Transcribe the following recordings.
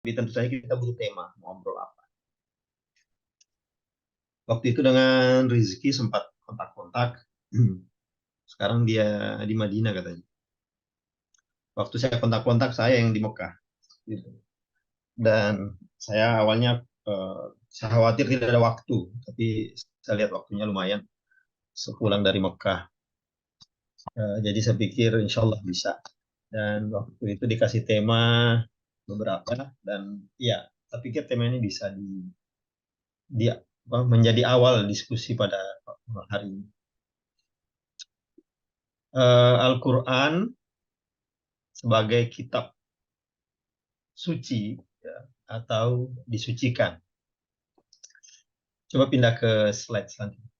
Tapi tentu saja kita butuh tema, mau ngobrol apa. Waktu itu dengan Rizky sempat kontak-kontak. Sekarang dia di Madinah katanya. Waktu saya kontak-kontak, saya yang di Mekah. Gitu. Dan saya awalnya saya khawatir tidak ada waktu, tapi saya lihat waktunya lumayan sepulang dari Mekah. Jadi saya pikir insya Allah bisa. Dan waktu itu dikasih tema beberapa, dan ya, saya pikir tema ini bisa menjadi awal diskusi pada hari ini. Al-Quran sebagai kitab suci, ya, atau disucikan. Coba pindah ke slide selanjutnya.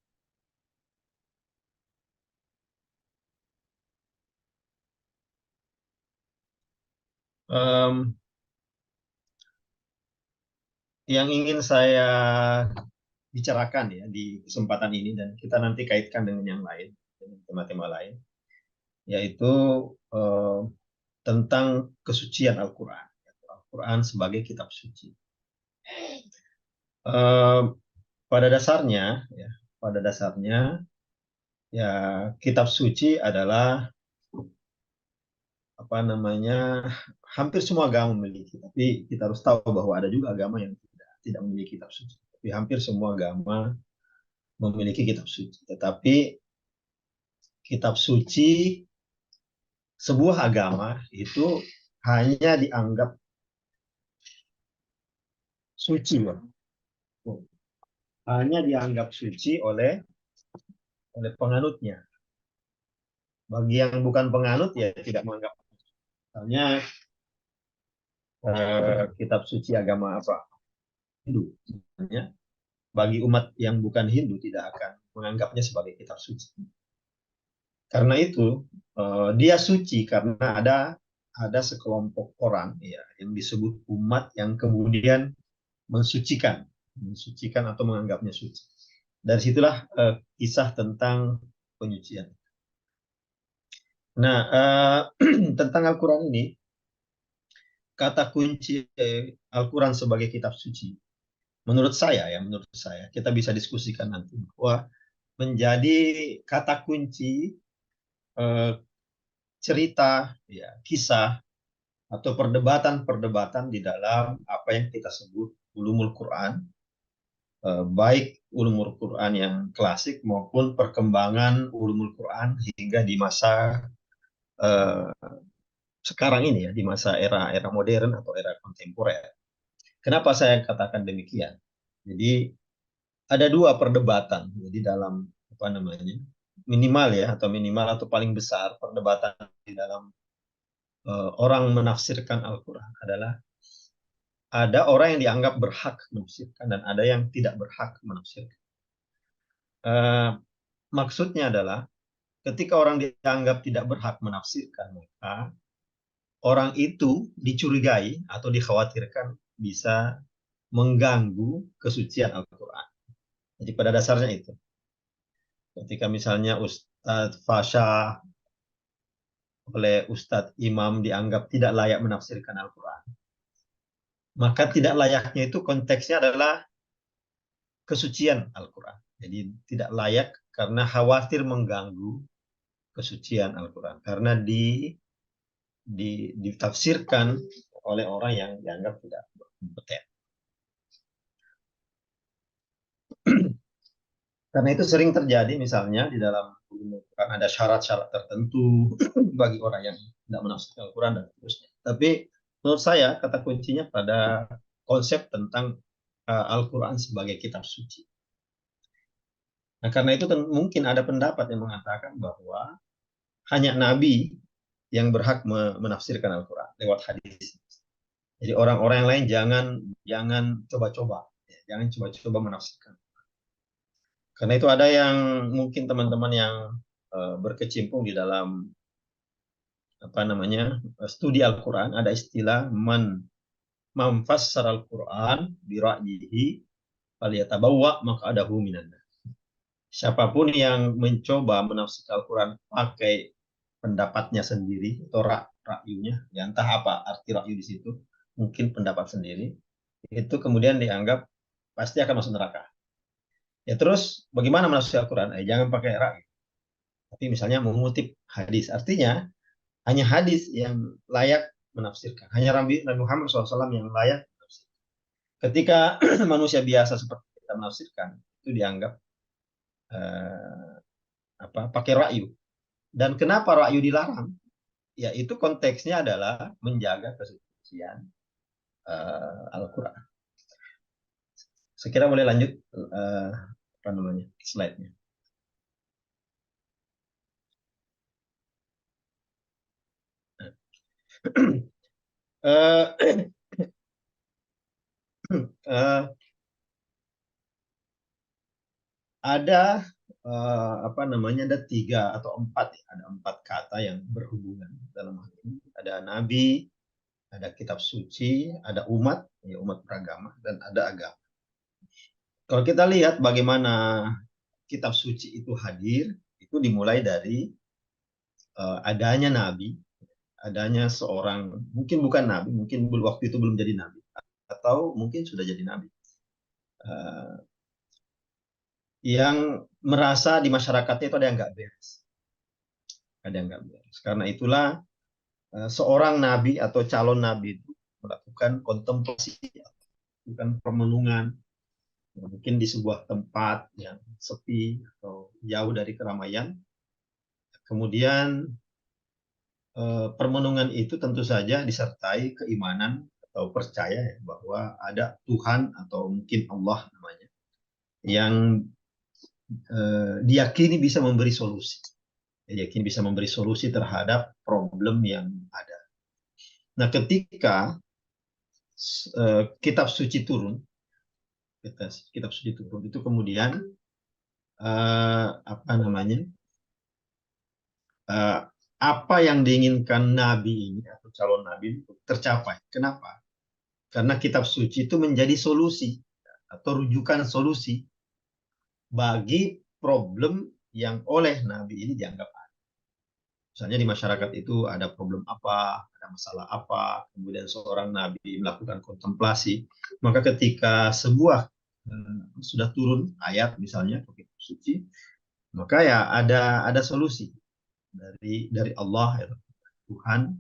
Em, yang ingin saya bicarakan ya di kesempatan ini, dan kita nanti kaitkan dengan yang lain, dengan tema-tema lain, yaitu em, tentang kesucian Al-Quran. Al-Quran sebagai kitab suci. Em, pada dasarnya, ya, pada dasarnya, ya, kitab suci adalah apa namanya, hampir semua agama memiliki, tapi kita harus tahu bahwa ada juga agama yang tidak memiliki kitab suci. Tapi hampir semua agama memiliki kitab suci. Tetapi kitab suci sebuah agama itu hanya dianggap suci, loh. Hanya dianggap suci oleh penganutnya. Bagi yang bukan penganut ya tidak menganggap. Misalnya kitab suci agama apa? Hindu. Misalnya, bagi umat yang bukan Hindu tidak akan menganggapnya sebagai kitab suci. Karena itu dia suci karena ada sekelompok orang ya yang disebut umat yang kemudian mensucikan, mensucikan atau menganggapnya suci. Dari situlah kisah tentang penyucian. Nah, tentang Al-Quran ini, kata kunci Al-Quran sebagai kitab suci, menurut saya, kita bisa diskusikan nanti bahwa menjadi kata kunci eh, cerita, ya, kisah atau perdebatan-perdebatan di dalam apa yang kita sebut ulumul Quran, baik ulumul Quran yang klasik maupun perkembangan ulumul Quran hingga di masa eh, sekarang ini, ya, di masa era modern atau era kontemporer. Kenapa saya katakan demikian? Jadi ada dua perdebatan, jadi dalam apa namanya, minimal ya, atau paling besar perdebatan di dalam orang menafsirkan Al-Quran adalah ada orang yang dianggap berhak menafsirkan dan ada yang tidak berhak menafsirkan. Eh, Maksudnya adalah ketika orang dianggap tidak berhak menafsirkan, maka orang itu dicurigai atau dikhawatirkan bisa mengganggu kesucian Al-Quran. Jadi pada dasarnya itu. Ketika misalnya Ustadz Fasha oleh Ustadz Imam dianggap tidak layak menafsirkan Al-Quran, maka tidak layaknya itu konteksnya adalah kesucian Al-Quran. Jadi tidak layak karena khawatir mengganggu kesucian Al-Quran. Karena ditafsirkan oleh orang yang dianggap tidak kompeten. Karena itu sering terjadi misalnya di dalam Al-Quran ada syarat-syarat tertentu bagi orang yang tidak menafsirkan Al-Quran dan seterusnya. Tapi menurut saya kata kuncinya pada konsep tentang Al-Quran sebagai kitab suci. Nah, karena itu mungkin ada pendapat yang mengatakan bahwa hanya Nabi yang berhak menafsirkan Al-Quran lewat hadis. Jadi orang-orang yang lain jangan coba-coba, ya, jangan coba-coba menafsirkan. Karena itu ada yang mungkin teman-teman yang berkecimpung di dalam apa namanya studi Al-Quran, ada istilah mamfassar Al-Quran bira'yihi falyatabawwa maq'adahu minan. Siapapun yang mencoba menafsirkan Al-Quran pakai pendapatnya sendiri atau rakyunya, ya entah apa arti rakyu di situ, mungkin pendapat sendiri, itu kemudian dianggap pasti akan masuk neraka. Ya terus bagaimana menafsir Al-Quran? Jangan pakai ra'yu. Tapi misalnya mengutip hadis. Artinya hanya hadis yang layak menafsirkan. Hanya Nabi Muhammad SAW yang layak menafsirkan. Ketika manusia biasa seperti kita menafsirkan, itu dianggap eh, pakai ra'yu. Dan kenapa ra'yu dilarang? Ya itu konteksnya adalah menjaga kesucian Al-Quran. Sekira boleh lanjut apa namanya slide-nya. uh, uh, ada apa namanya ada tiga atau empat ya, ada empat kata yang berhubungan dalam hal ini. Ada nabi, ada kitab suci, ada umat, ya umat beragama, dan ada agama. Kalau kita lihat bagaimana kitab suci itu hadir, itu dimulai dari adanya nabi, adanya seorang, mungkin bukan nabi, mungkin waktu itu belum jadi nabi, atau mungkin sudah jadi nabi, uh, yang merasa di masyarakatnya itu ada yang nggak beres, ada yang nggak beres. Karena itulah seorang nabi atau calon nabi itu melakukan kontemplasi, melakukan permenungan, mungkin di sebuah tempat yang sepi atau jauh dari keramaian. Kemudian permenungan itu tentu saja disertai keimanan atau percaya ya, bahwa ada Tuhan atau mungkin Allah namanya yang diyakini bisa memberi solusi. Diyakini bisa memberi solusi terhadap problem yang ada. Nah, ketika kitab suci turun, kitab suci turun itu kemudian apa namanya apa yang diinginkan Nabi ini atau calon Nabi itu tercapai. Kenapa? Karena kitab suci itu menjadi solusi atau rujukan solusi bagi problem yang oleh Nabi ini dianggap ada. Misalnya di masyarakat itu ada problem apa, ada masalah apa, kemudian seorang Nabi melakukan kontemplasi, maka ketika sebuah sudah turun ayat misalnya ke kitab suci, maka ya ada solusi dari Allah ya, Tuhan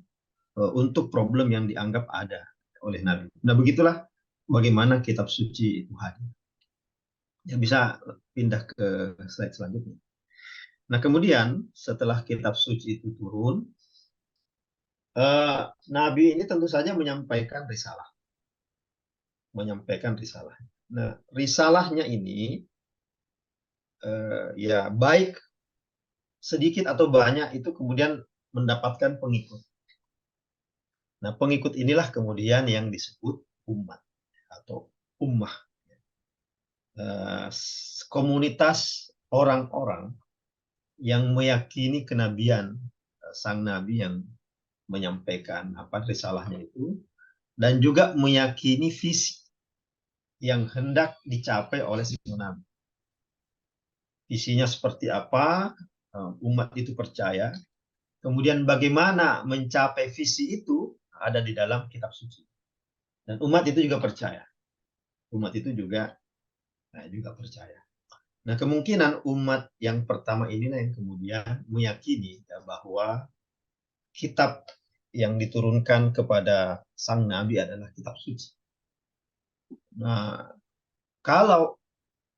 untuk problem yang dianggap ada oleh Nabi. Nah, begitulah bagaimana kitab suci itu hadir. Ya, bisa pindah ke slide selanjutnya. Nah, kemudian setelah kitab suci itu turun, Nabi ini tentu saja menyampaikan risalah. Menyampaikan risalah. Nah, risalahnya ini ya baik sedikit atau banyak itu kemudian mendapatkan pengikut. Nah, pengikut inilah kemudian yang disebut umat atau ummah. Komunitas orang-orang yang meyakini kenabian sang nabi yang menyampaikan apa risalahnya itu, dan juga meyakini visi yang hendak dicapai oleh sang nabi. Visinya seperti apa, umat itu percaya. Kemudian bagaimana mencapai visi itu ada di dalam kitab suci. Dan umat itu juga percaya. Umat itu juga percaya. Nah, kemungkinan umat yang pertama inilah yang kemudian meyakini ya, bahwa kitab yang diturunkan kepada sang nabi adalah kitab suci. Nah, kalau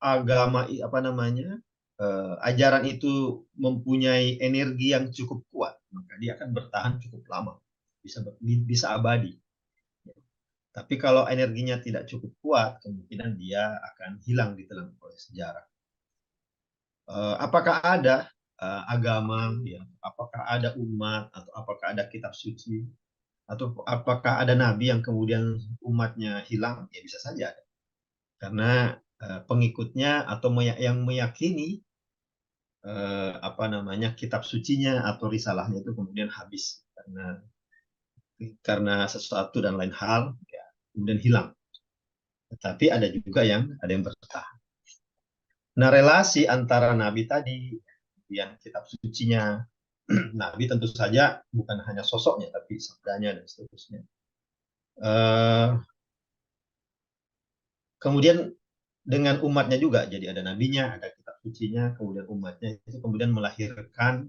agama apa namanya ajaran itu mempunyai energi yang cukup kuat, maka dia akan bertahan cukup lama, bisa abadi. Tapi kalau energinya tidak cukup kuat, kemungkinan dia akan hilang ditelan oleh sejarah. Apakah ada agama, ya, apakah ada umat, atau apakah ada kitab suci, atau apakah ada nabi yang kemudian umatnya hilang? Ya bisa saja ada. Karena pengikutnya atau yang meyakini apa namanya kitab sucinya atau risalahnya itu kemudian habis karena sesuatu dan lain hal, ya, kemudian hilang. Tetapi ada juga yang bertahan. Nah, relasi antara nabi tadi yang kitab sucinya, nabi tentu saja bukan hanya sosoknya tapi sabdanya dan seterusnya. Eh, Kemudian dengan umatnya juga, jadi ada nabinya, ada kitab sucinya, kemudian umatnya itu kemudian melahirkan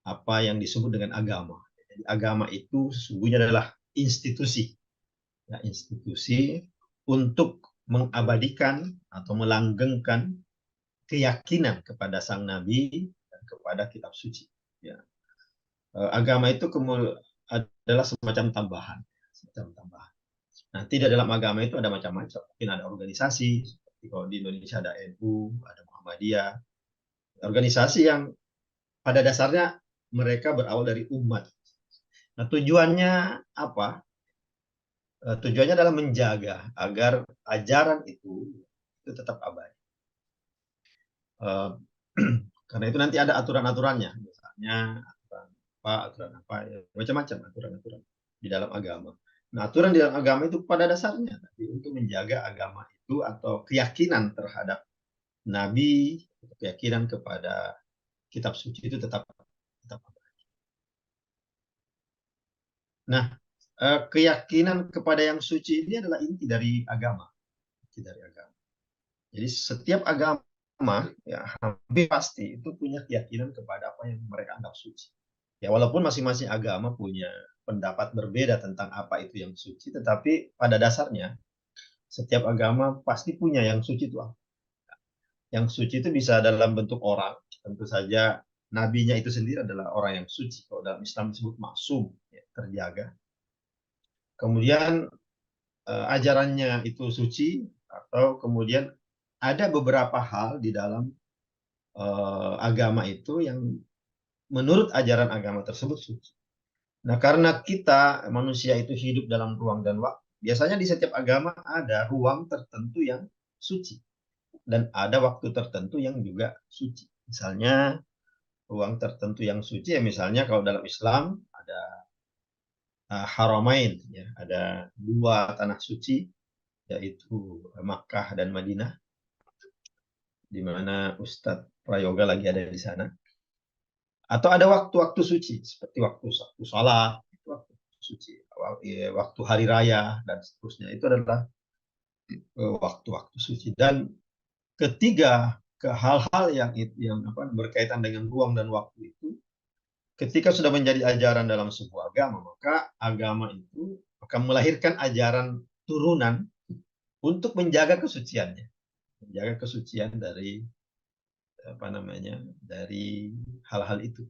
apa yang disebut dengan agama. Jadi agama itu sesungguhnya adalah institusi, ya, institusi untuk mengabadikan atau melanggengkan keyakinan kepada sang nabi dan kepada kitab suci. Ya. Agama itu adalah semacam tambahan, semacam tambahan. Nah, tidak dalam agama itu ada macam-macam. Mungkin ada organisasi, seperti kalau di Indonesia ada NU, ada Muhammadiyah, organisasi yang pada dasarnya mereka berawal dari umat. Nah, tujuannya apa? Tujuannya adalah menjaga agar ajaran itu tetap abadi. Eh, Karena itu nanti ada aturan-aturannya, misalnya aturan apa, ya, macam-macam aturan-aturan di dalam agama. Nah, aturan di dalam agama itu pada dasarnya tapi untuk menjaga agama itu atau keyakinan terhadap nabi, keyakinan kepada kitab suci itu tetap. Nah, keyakinan kepada yang suci ini adalah inti dari agama, inti dari agama. Jadi setiap agama ya hampir pasti itu punya keyakinan kepada apa yang mereka anggap suci. Ya walaupun masing-masing agama punya pendapat berbeda tentang apa itu yang suci, tetapi pada dasarnya setiap agama pasti punya yang suci itu apa. Yang suci itu bisa dalam bentuk orang, tentu saja nabinya itu sendiri adalah orang yang suci. Kalau dalam Islam disebut maksum, ya, terjaga. Kemudian ajarannya itu suci, atau kemudian ada beberapa hal di dalam agama itu yang menurut ajaran agama tersebut suci. Nah, karena kita manusia itu hidup dalam ruang dan waktu, biasanya di setiap agama ada ruang tertentu yang suci dan ada waktu tertentu yang juga suci. Misalnya ruang tertentu yang suci ya misalnya kalau dalam Islam ada Haramain, ya, ada dua tanah suci yaitu Makkah dan Madinah, di mana Ustadz Prayoga lagi ada di sana. Atau ada waktu-waktu suci, seperti waktu sholat, waktu suci, waktu hari raya, dan seterusnya. Itu adalah waktu-waktu suci. Dan ketiga, ke hal-hal yang apa, berkaitan dengan ruang dan waktu itu, ketika sudah menjadi ajaran dalam sebuah agama, maka agama itu akan melahirkan ajaran turunan untuk menjaga kesuciannya, menjaga kesucian dari apa namanya, dari hal-hal itu.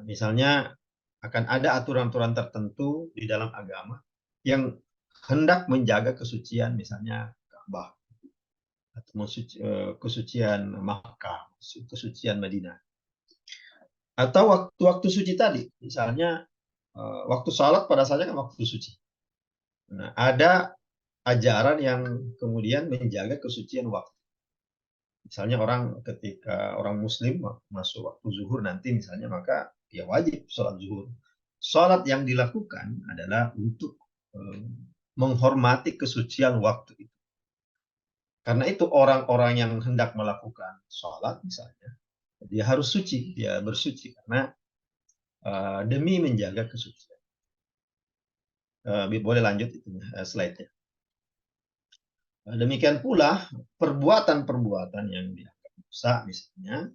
Misalnya akan ada aturan-aturan tertentu di dalam agama yang hendak menjaga kesucian, misalnya Ka'bah atau kesucian Makkah, kesucian Madinah. Atau waktu-waktu suci tadi, misalnya waktu salat pada saatnya kan waktu suci. Nah, ada ajaran yang kemudian menjaga kesucian waktu. Misalnya ketika orang Muslim masuk waktu zuhur nanti misalnya, maka ya wajib sholat zuhur. Sholat yang dilakukan adalah untuk menghormati kesucian waktu itu. Karena itu orang-orang yang hendak melakukan sholat misalnya, dia harus suci, dia bersuci karena demi menjaga kesucian. Boleh lanjut itu slide-nya. Demikian pula perbuatan-perbuatan yang dianggap dosa misalnya,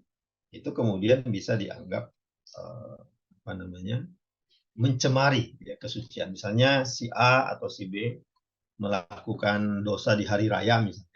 itu kemudian bisa dianggap apa namanya, mencemari ya, kesucian. Misalnya si A atau si B melakukan dosa di hari raya misalnya.